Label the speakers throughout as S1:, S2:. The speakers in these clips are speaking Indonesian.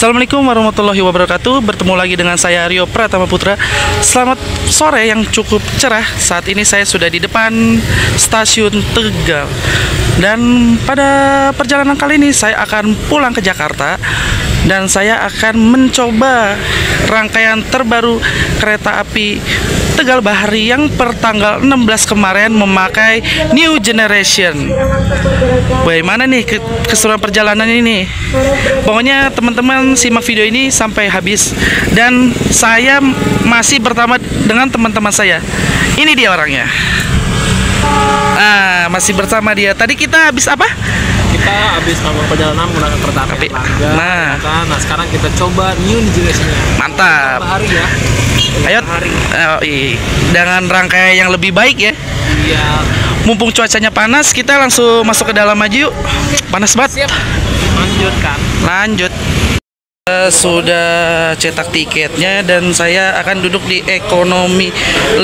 S1: Assalamualaikum warahmatullahi wabarakatuh. Bertemu lagi dengan saya Rio Pratama Putra. Selamat sore yang cukup cerah. Saat ini saya sudah di depan stasiun Tegal. Dan pada perjalanan kali ini saya akan pulang ke Jakarta. Dan saya akan mencoba rangkaian terbaru kereta api Tegal Bahari yang pertanggal 16 kemarin memakai New Generation. Bagaimana nih keseruan perjalanan ini? Pokoknya teman-teman simak video ini sampai habis. Dan saya masih bertemu dengan teman-teman saya. Ini dia orangnya. Nah, masih bersama dia. Tadi kita habis apa?
S2: Kita habis melakukan perjalanan menggunakan kereta api Erlangga. Nah, sekarang kita coba New Generation-nya.
S1: Mantap.
S2: Bahari ya.
S1: Ayo, dengan rangkaian yang lebih baik ya.
S2: Iya.
S1: Mumpung cuacanya panas, kita langsung masuk ke dalam aja yuk. Panas banget.
S2: Siap. Lanjutkan.
S1: Lanjut. Sudah cetak tiketnya dan saya akan duduk di ekonomi 5.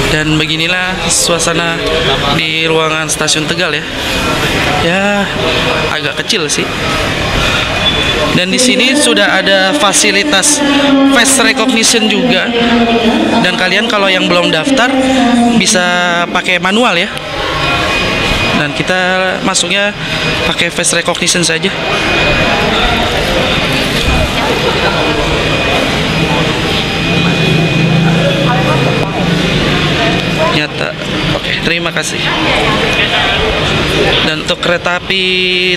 S1: Dan beginilah suasana di ruangan stasiun Tegal ya. Ya, agak kecil sih. Dan di sini sudah ada fasilitas face recognition juga. Dan kalian kalau yang belum daftar bisa pakai manual ya. Dan kita masuknya pakai face recognition saja. Nyata. Oke, terima kasih. Dan untuk kereta api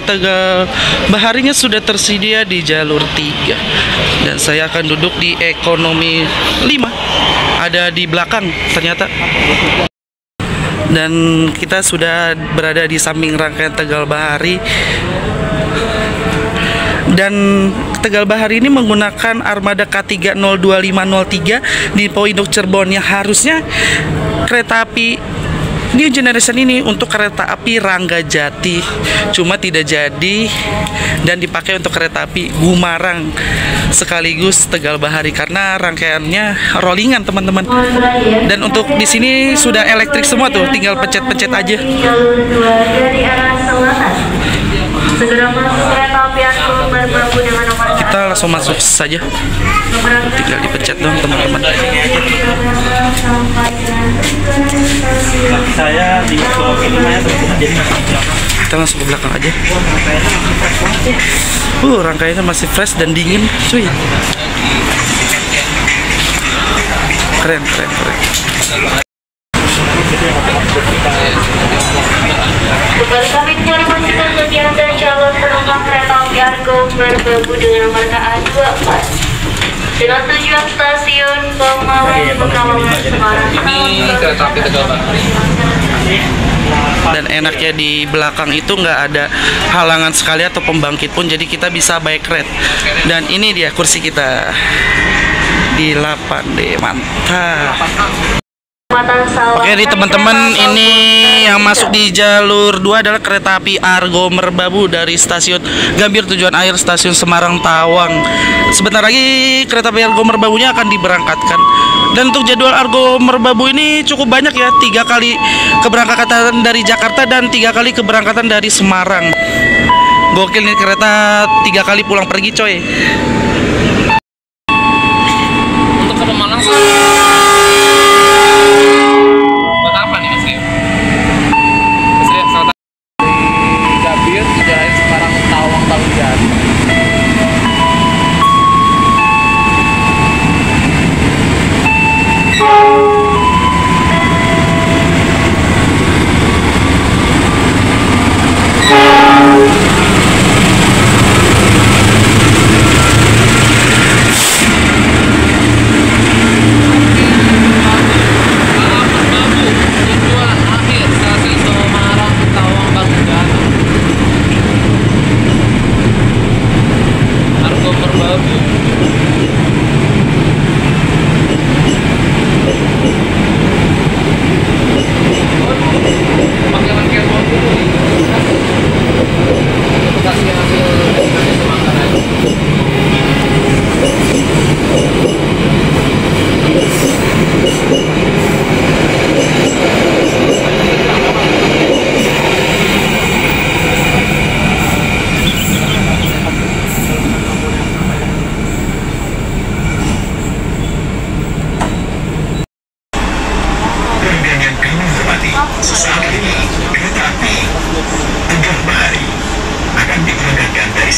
S1: Tegal Baharinya sudah tersedia di jalur 3. Dan saya akan duduk di ekonomi 5. Ada di belakang ternyata. Dan kita sudah berada di samping rangkaian Tegal Bahari. Dan Tegal Bahari ini menggunakan armada K3 02503 di Depo Induk Cirebon, yang harusnya kereta api New Generation ini untuk kereta api Ranggajati, cuma tidak jadi dan dipakai untuk kereta api Gumarang sekaligus Tegal Bahari karena rangkaiannya rollingan teman-teman. Dan untuk di sini sudah elektrik semua tuh, tinggal pencet-pencet aja.
S3: Segera masuk kereta api Argo Merbabu dengan nomor.
S1: Kita langsung masuk saja. Tinggal dipencet dong teman-teman.
S2: Saya di
S1: Kita langsung ke belakang aja. Rangkaiannya masih fresh dan dingin, cuy. Keren.
S3: Kembali kami informasikan bagi Anda calon penumpang kereta api Argo Merbabu dengan nomor KA24 dengan tujuan stasiun Pemalang, Pekalongan, Semarang.
S2: Ini kereta api Tegal Bahari.
S1: Dan enaknya di belakang itu nggak ada halangan sekali atau pembangkit pun, jadi kita bisa bike ride. Dan ini dia kursi kita di 8D, mantap. Oke nih teman-teman, ini yang masuk di jalur 2 adalah kereta api Argo Merbabu dari stasiun Gambir tujuan akhir stasiun Semarang Tawang. Sebentar lagi kereta api Argo Merbabunya akan diberangkatkan. Dan untuk jadwal Argo Merbabu ini cukup banyak ya, 3 kali keberangkatan dari Jakarta dan 3 kali keberangkatan dari Semarang. Gokil nih kereta, 3 kali pulang pergi coy.
S2: Untuk ke Pemalang buat apa nih Mas Rio? Mas Rio, selamat Gambir, tujuan Semarang Tawang Tahujan.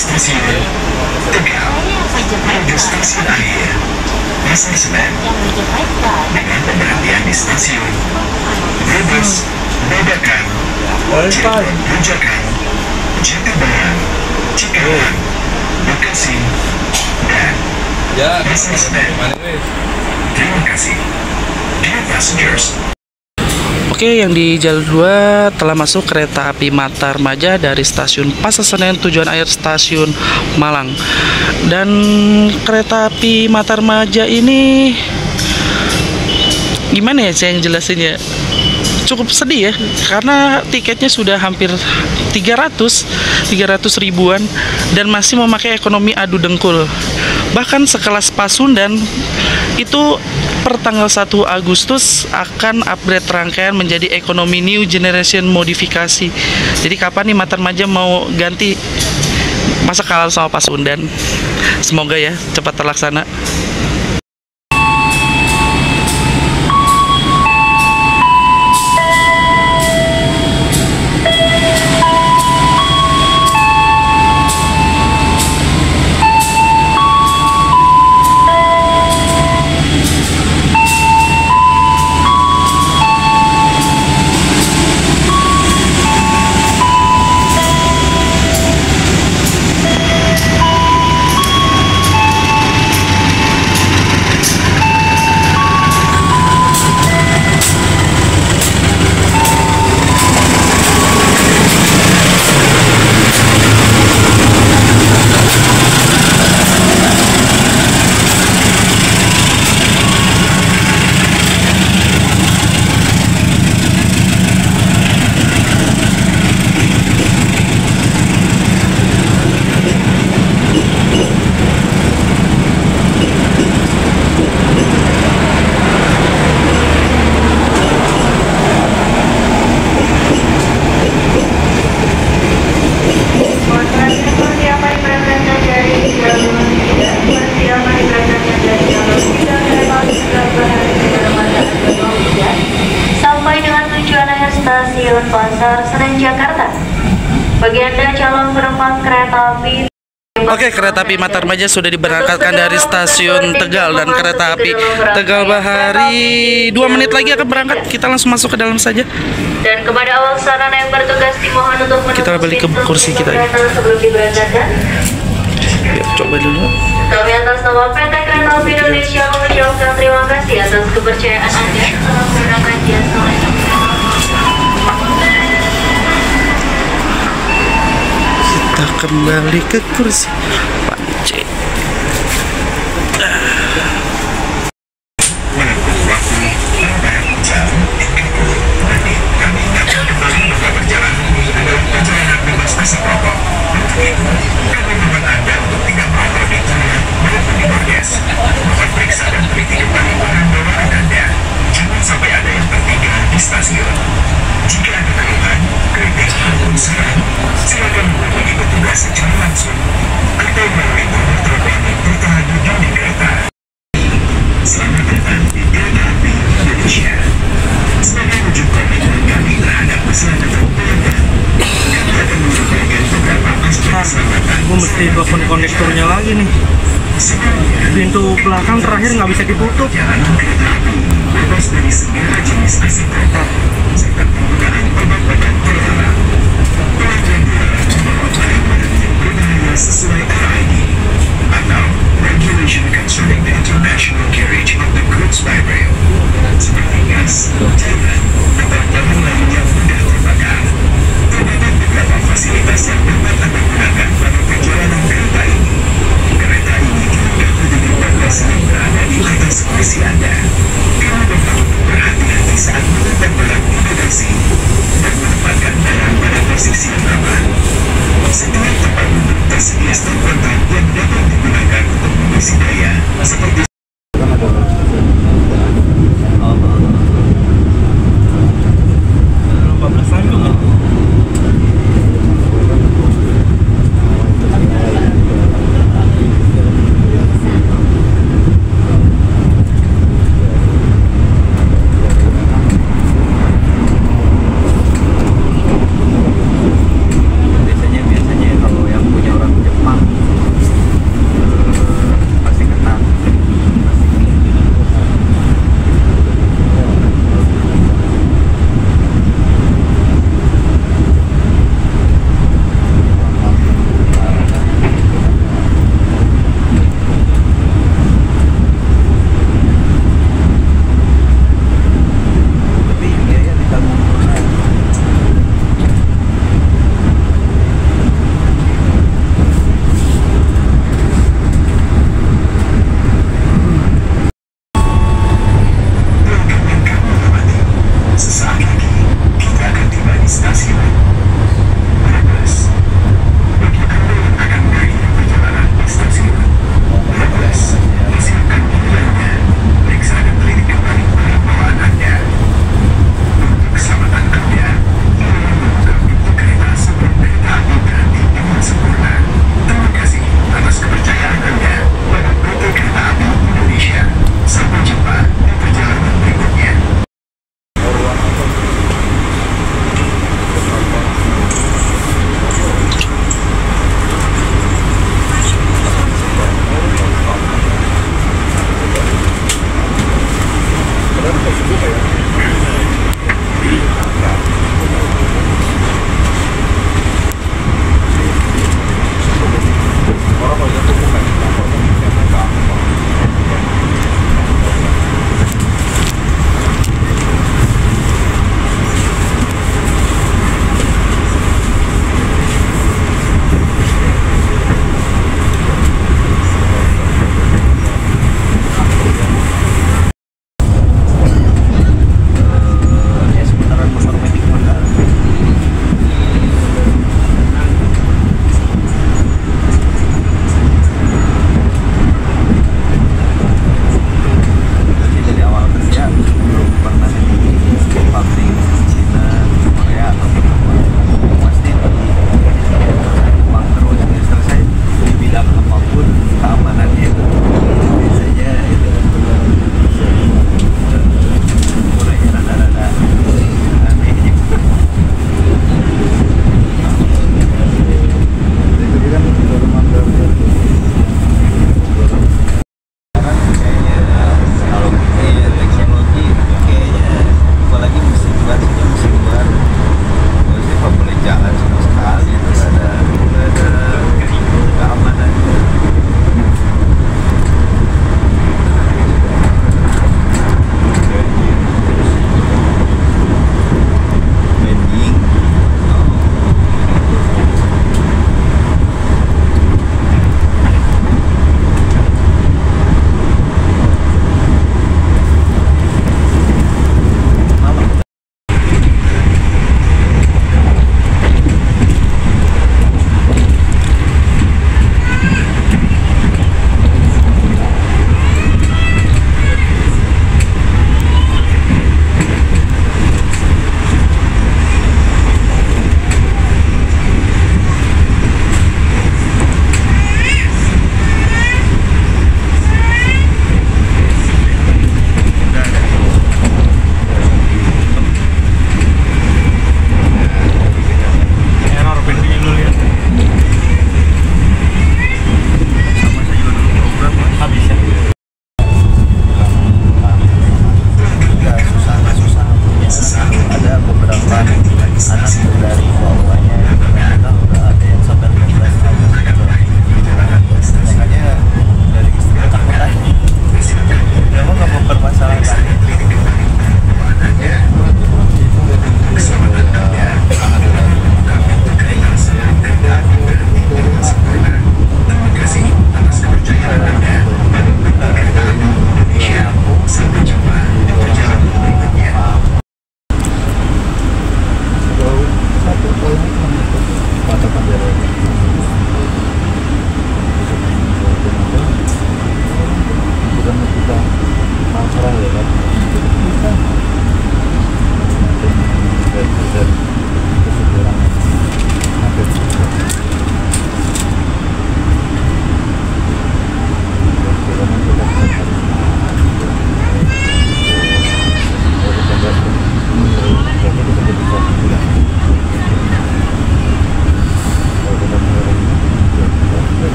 S4: stasiun Tegal menuju stasiun akhir Pasar Senen dengan pemberhentian di stasiun Brebes, Babakan, Cirebon Bujakan, Jatibarang, Cikarang, Bekasi, dan Pasar Senen. Terima kasih. Dear passengers,
S1: Oke, yang di jalur 2 telah masuk kereta api Matarmaja dari stasiun Pasar Senen tujuan akhir stasiun Malang. Dan kereta api Matarmaja ini gimana ya saya yang jelasinnya? Cukup sedih ya, karena tiketnya sudah hampir 300 ribuan dan masih memakai ekonomi adu dengkul. Bahkan sekelas Pasundan itu per tanggal 1 Agustus akan upgrade rangkaian menjadi ekonomi new generation modifikasi. Jadi kapan nih Matarmaja mau ganti? Masa kalah sama Pasundan? Semoga ya cepat terlaksana.
S3: Stasiun Pasar Senen Jakarta. Bagi Anda calon penumpang kereta api
S1: Oke, kereta api Matarmaja sudah diberangkatkan dari stasiun Tegal dan kereta api Tegal Bahari 2 menit lagi akan berangkat. Kita langsung masuk ke dalam saja.
S3: dan kepada awak sarana yang bertugas dimohon untuk menutup
S1: Kita balik ke
S3: pintu
S1: kursi kita.
S3: kereta sebelum diberangkatkan.
S1: Ya, coba dulu.
S3: Kami atas nama PT Kereta Api Indonesia mengucapkan terima kasih atas kepercayaan Anda dalam menggunakan jasa layanan.
S1: Kita kembali ke kursi Panci.
S4: Silakan menghubungi petugas secara langsung atau melalui nomor telepon yang tertera di dinding kereta. Selamat datang di Kereta Api Indonesia. Sebagai wujud komitmen kami terhadap keselamatan pelanggan, kami akan menyampaikan beberapa aspek keselamatan.
S1: Gue mesti telepon kondekturnya lagi nih.
S4: Sebelumnya,
S1: Pintu belakang terakhir nggak bisa ditutup.
S4: perjalanan kereta api bebas dari segala jenis asap serta penggunaan obat-obatan terlarang. Pelanggan dilarang membawa barang-barang yang berbahaya sesuai RID atau Regulation Concerning the International Carriage of the Goods by Rail, seperti gas, cairan, atau bahan lain yang mudah terbakar. Terdapat beberapa fasilitas yang dapat Anda gunakan pada perjalanan kereta ini. Kereta ini dilengkapi dengan bagasi yang berada di atas kursi Anda. Kamu dapat berhati-hati saat menentang barang di bagasi dan menempatkan barang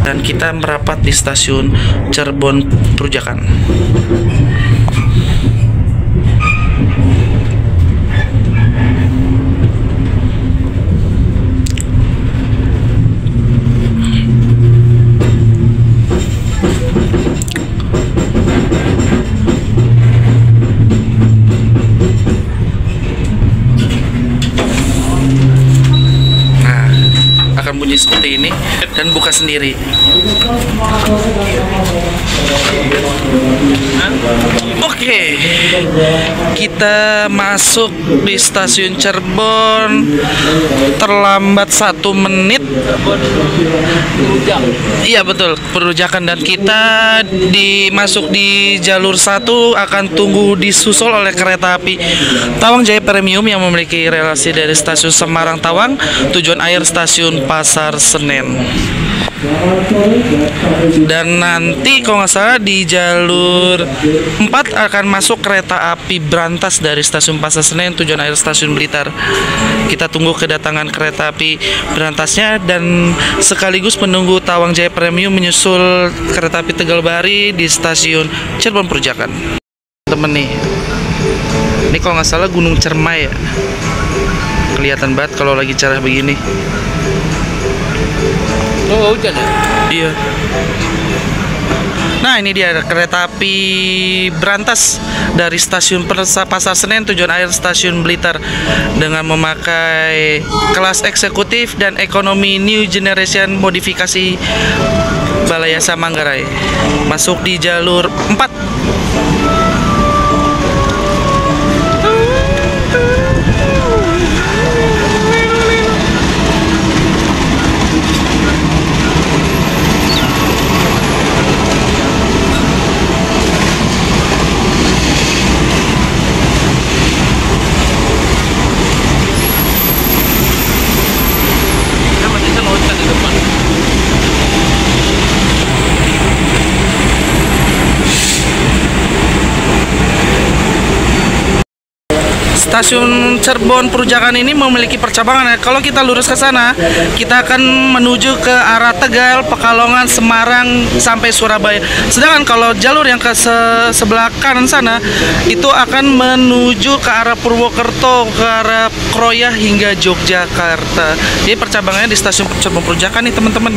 S1: Dan kita merapat di stasiun Cirebon Perujakan. Bunyi seperti ini dan buka sendiri. Oke, kita masuk di stasiun Cirebon terlambat 1 menit. Iya betul, Perujakan, dan kita masuk di jalur 1 akan tunggu disusul oleh kereta api Tawang Jaya Premium yang memiliki relasi dari stasiun Semarang Tawang tujuan akhir stasiun Pasar Senen. Dan nanti kalau nggak salah di jalur 4 akan masuk kereta api Brantas dari stasiun Pasar Senen tujuan akhir stasiun Blitar. Kita tunggu kedatangan kereta api Brantasnya dan sekaligus menunggu Tawang Jaya Premium menyusul kereta api Tegal Bahari di stasiun Cirebon Perujakan. Temen nih, ini kalau nggak salah Gunung Cermai ya, kelihatan banget kalau lagi cerah begini.
S2: Oh, hujan ya?
S1: Iya. Nah, ini dia kereta api Brantas dari stasiun Pasar Senen tujuan akhir stasiun Blitar dengan memakai kelas eksekutif dan ekonomi New Generation modifikasi Balayasa Manggarai. Masuk di jalur 4. Stasiun Cirebon Perujakan ini memiliki percabangan. Kalau kita lurus ke sana, kita akan menuju ke arah Tegal, Pekalongan, Semarang sampai Surabaya. Sedangkan kalau jalur yang ke sebelah kanan sana itu akan menuju ke arah Purwokerto, ke arah Kroya hingga Yogyakarta. Jadi percabangannya di stasiun Cirebon Perujakan nih teman-teman.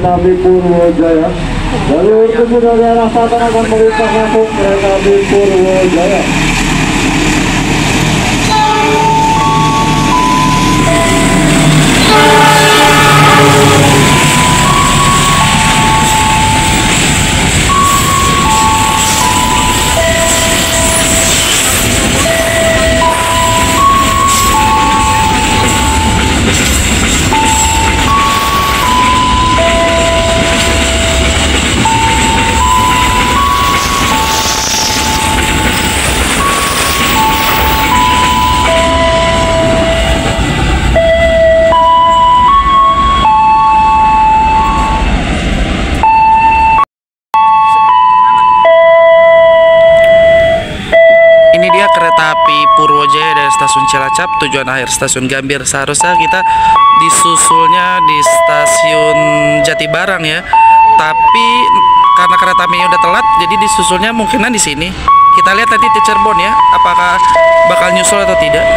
S5: kereta api Purwojaya. Jalur kemudian daerah selatan akan melintas masuk kereta api Purwojaya.
S1: Ini dia kereta api Purwojaya dari stasiun Cilacap tujuan akhir stasiun Gambir. Seharusnya kita disusulnya di stasiun Jatibarang ya. Tapi karena kereta apinya udah telat, jadi disusulnya mungkinan di sini. Kita lihat nanti di Cirebon ya, apakah bakal nyusul atau tidak.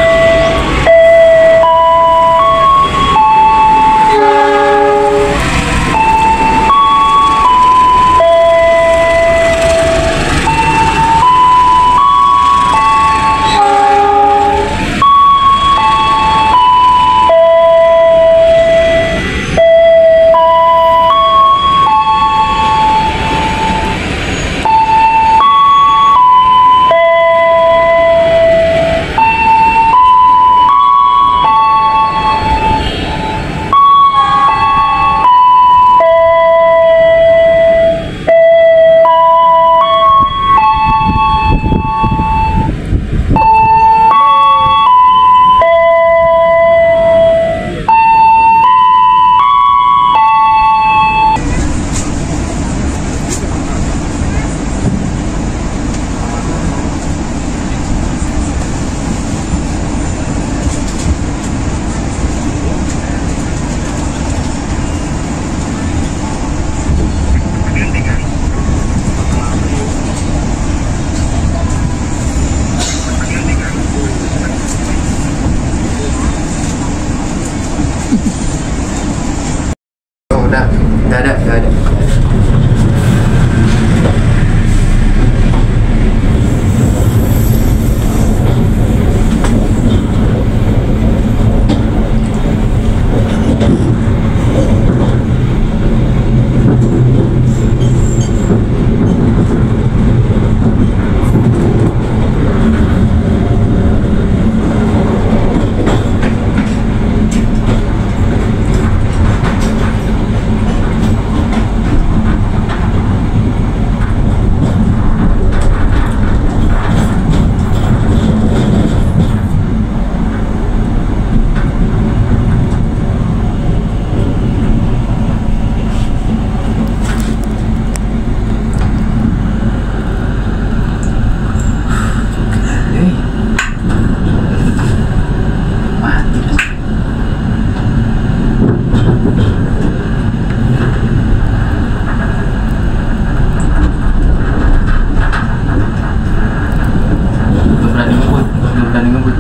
S2: Gak ada.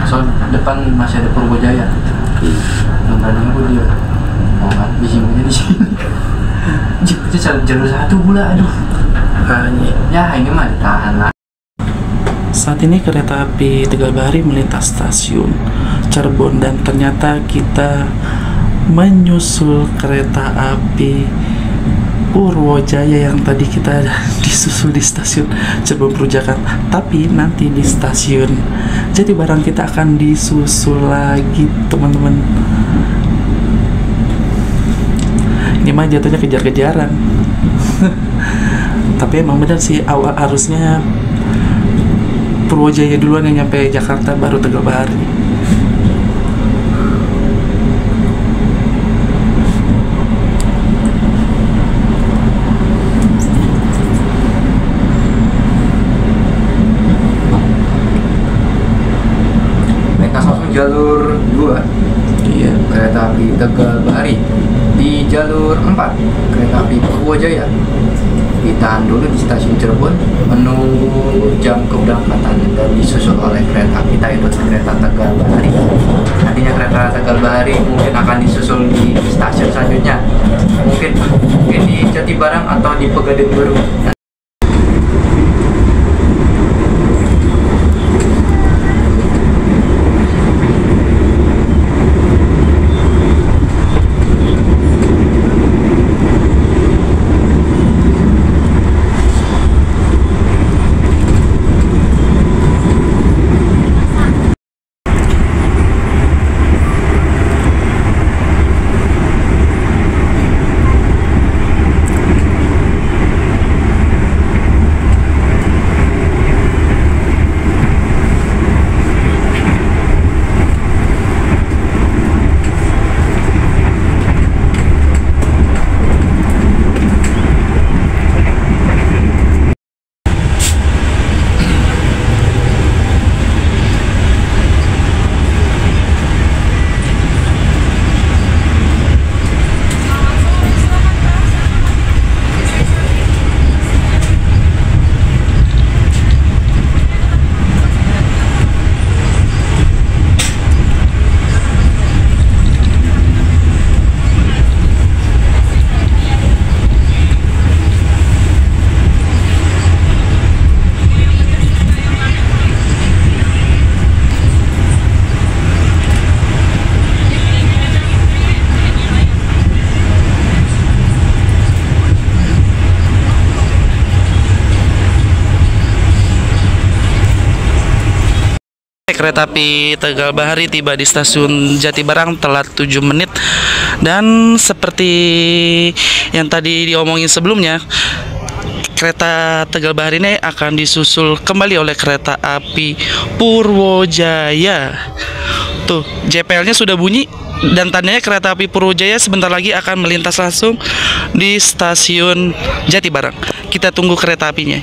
S2: Soal depan masih ada Purwojaya. Belum berani ngebut dia. Oh kan, bisingnya di sini. Itu jalur satu pula, aduh. Ya ini mah ditahan lah.
S1: Saat ini kereta api Tegalbahari melintas stasiun Cirebon dan ternyata kita menyusul kereta api Purwojaya yang tadi kita disusul di stasiun Cirebon Perujakan. Tapi nanti di stasiun Jatibarang kita akan disusul lagi, teman-teman. Ini mah jatuhnya kejar-kejaran. Tapi emang benar sih, awal harusnya Purwojaya duluan yang nyampe Jakarta, baru Tegalbahari.
S2: Jalur 2
S1: Iya.
S2: kereta api Tegalbahari. Di jalur 4 kereta api Purwojaya. Ditahan dulu di stasiun Cirebon menunggu jam keberangkatan dan disusul oleh kereta api, kita ikut kereta Tegalbahari. nantinya kereta Tegal Bahari mungkin akan disusul di stasiun selanjutnya, mungkin di Jati Barang atau di Pegadaian Baru.
S1: Kereta api Tegal Bahari tiba di stasiun Jati Barang telat 7 menit. Dan seperti yang tadi diomongin sebelumnya, kereta Tegal Bahari ini akan disusul kembali oleh kereta api Purwojaya. Tuh, JPL-nya sudah bunyi dan tandanya kereta api Purwojaya sebentar lagi akan melintas langsung di stasiun Jati Barang. Kita tunggu kereta apinya.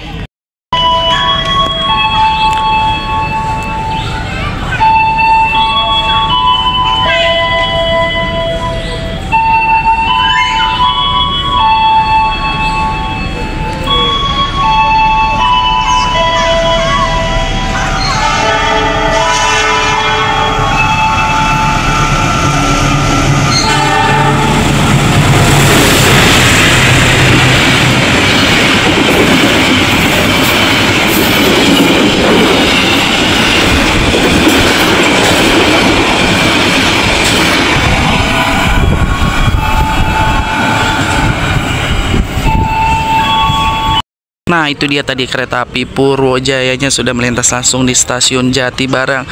S1: Nah, itu dia tadi kereta api Purwojayanya sudah melintas langsung di stasiun Jati Barang.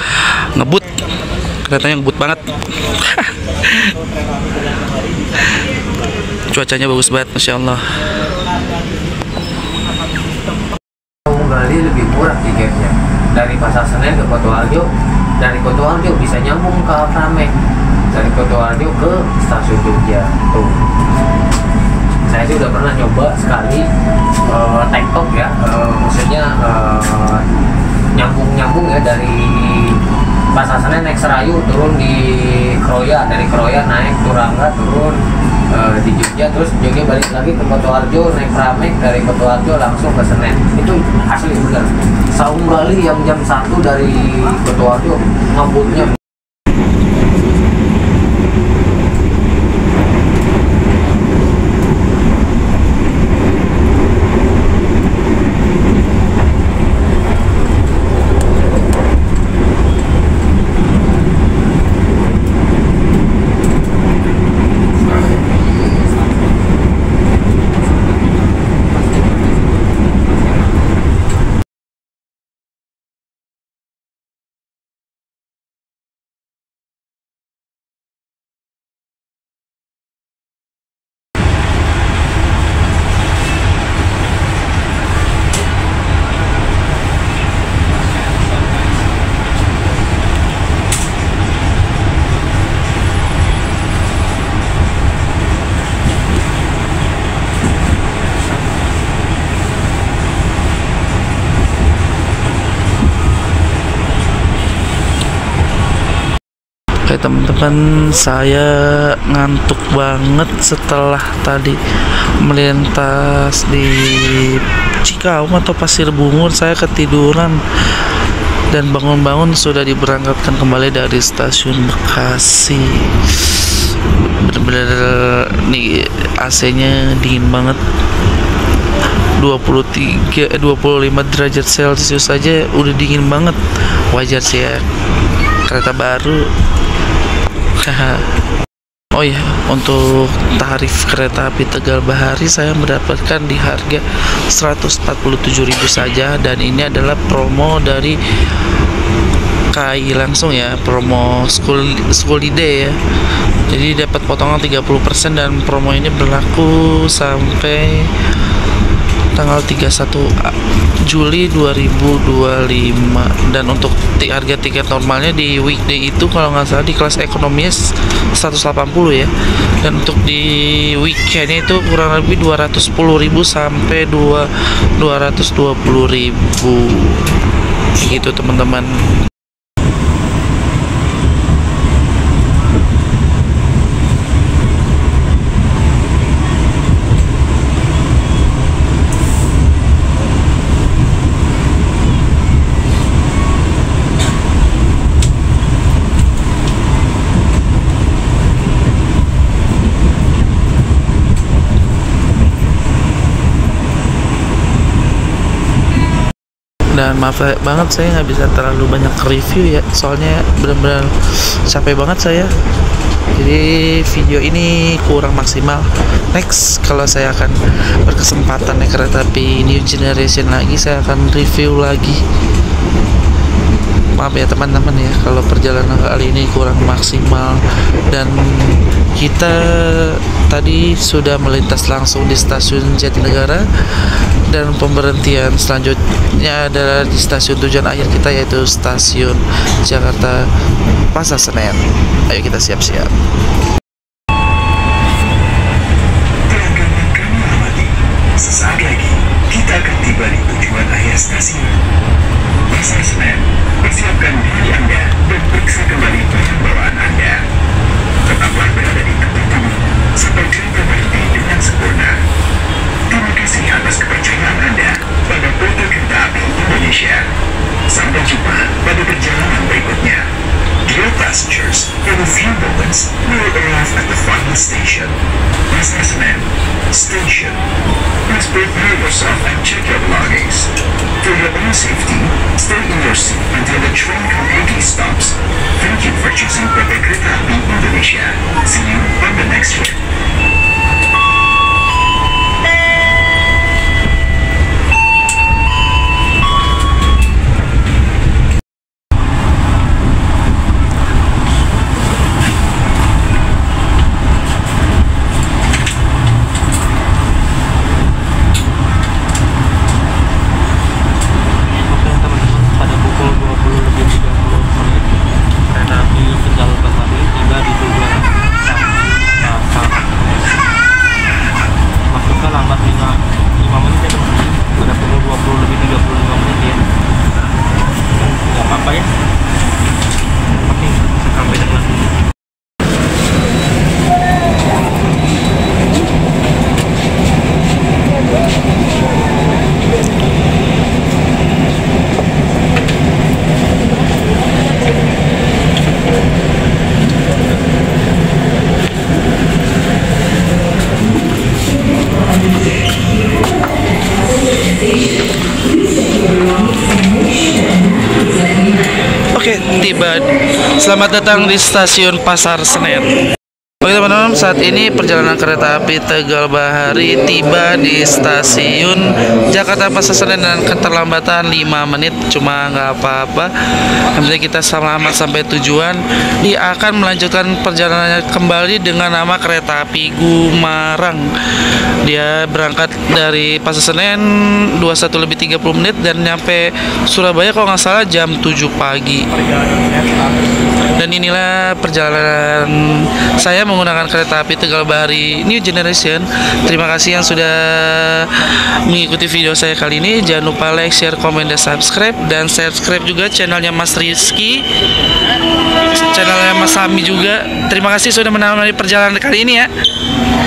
S1: Ngebut, keretanya ngebut banget. Cuacanya bagus banget, Masya Allah.
S2: Bali lebih murah tiketnya dari Pasar Senen ke Kotoarjo, dari Kotoarjo bisa nyambung ke Alframek, dari Kotoarjo ke stasiun Jogja. Tuh, saya sih udah pernah nyoba sekali tektok ya, maksudnya nyambung ya dari Pasar Senen naik Serayu turun di Kroya, dari Kroya naik Turangga turun di Jogja, terus Jogja balik lagi ke Kotoarjo naik Pramek, dari Kotoarjo langsung ke Senen. Itu asli bener. Saung Bali yang jam 1 dari Kotoarjo ngebutnya.
S1: Oke teman-teman, saya ngantuk banget setelah tadi melintas di Cikaum atau Pasir Bungur. Saya ketiduran dan bangun-bangun sudah diberangkatkan kembali dari stasiun Bekasi. Bener-bener nih AC-nya dingin banget, 25 derajat Celcius aja udah dingin banget. Wajar sih ya, kereta baru. Oh ya, untuk tarif kereta api Tegal Bahari saya mendapatkan di harga 147.000 saja, dan ini adalah promo dari KAI langsung ya, promo school day ya. Jadi dapat potongan 30%, dan promo ini berlaku sampai tanggal 31 Juli 2025. Dan untuk harga tiket normalnya di weekday itu kalau nggak salah di kelas ekonominya 180 ya, dan untuk di weekendnya itu kurang lebih 210.000 sampai 220.000 gitu teman-teman. Dan maaf banget saya nggak bisa terlalu banyak review ya, soalnya benar-benar capek banget saya. Jadi video ini kurang maksimal. Next kalau saya akan berkesempatan naik kereta api New Generation lagi, saya akan review lagi. Maaf ya teman-teman ya kalau perjalanan kali ini kurang maksimal. Dan kita tadi sudah melintas langsung di stasiun Jatinegara, dan pemberhentian selanjutnya adalah di stasiun tujuan akhir kita, yaitu stasiun Jakarta Pasar Senen. Ayo kita siap-siap.
S4: Pelanggan yang kami hormati, sesaat lagi kita akan tiba di tujuan akhir stasiun Pasar Senen. Persiapkan diri Anda dan periksa kembali barang bawaan Anda. Tetaplah berada di tempat dulu sampai kereta berhenti dengan sempurna. Terima kasih atas kepercayaan Anda pada PT Kereta Api Indonesia. Sampai jumpa pada perjalanan berikutnya. Dear passengers, in a few moments, we will arrive at the final station, Pasar Senen Station. Please prepare yourself and check your belongings. For your own safety, stay in your seat until the train completely stops. Thank you for choosing PT Kereta Api Indonesia. See you on the next trip.
S1: Oke, tiba. Selamat datang di stasiun Pasar Senen. Oke teman-teman, saat ini perjalanan kereta api Tegal Bahari tiba di stasiun Jakarta Pasar Senen dengan keterlambatan 5 menit, cuma nggak apa-apa. Yang penting kita selamat sampai tujuan. Dia akan melanjutkan perjalanannya kembali dengan nama kereta api Gumarang. Dia berangkat dari Pasar Senen 21:30 menit dan nyampe Surabaya kalau nggak salah jam 7 pagi. Dan inilah perjalanan saya menggunakan kereta api Tegal Bahari New Generation. Terima kasih yang sudah mengikuti video saya kali ini. Jangan lupa like, share, komen, dan subscribe. Dan subscribe juga channelnya Mas Rizky. channelnya Mas Sami juga. Terima kasih sudah menemani perjalanan kali ini ya.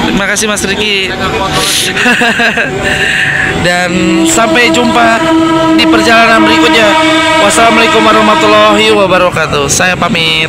S1: Terima kasih Mas Riki. Dan sampai jumpa di perjalanan berikutnya. Wassalamualaikum warahmatullahi wabarakatuh. Saya pamit.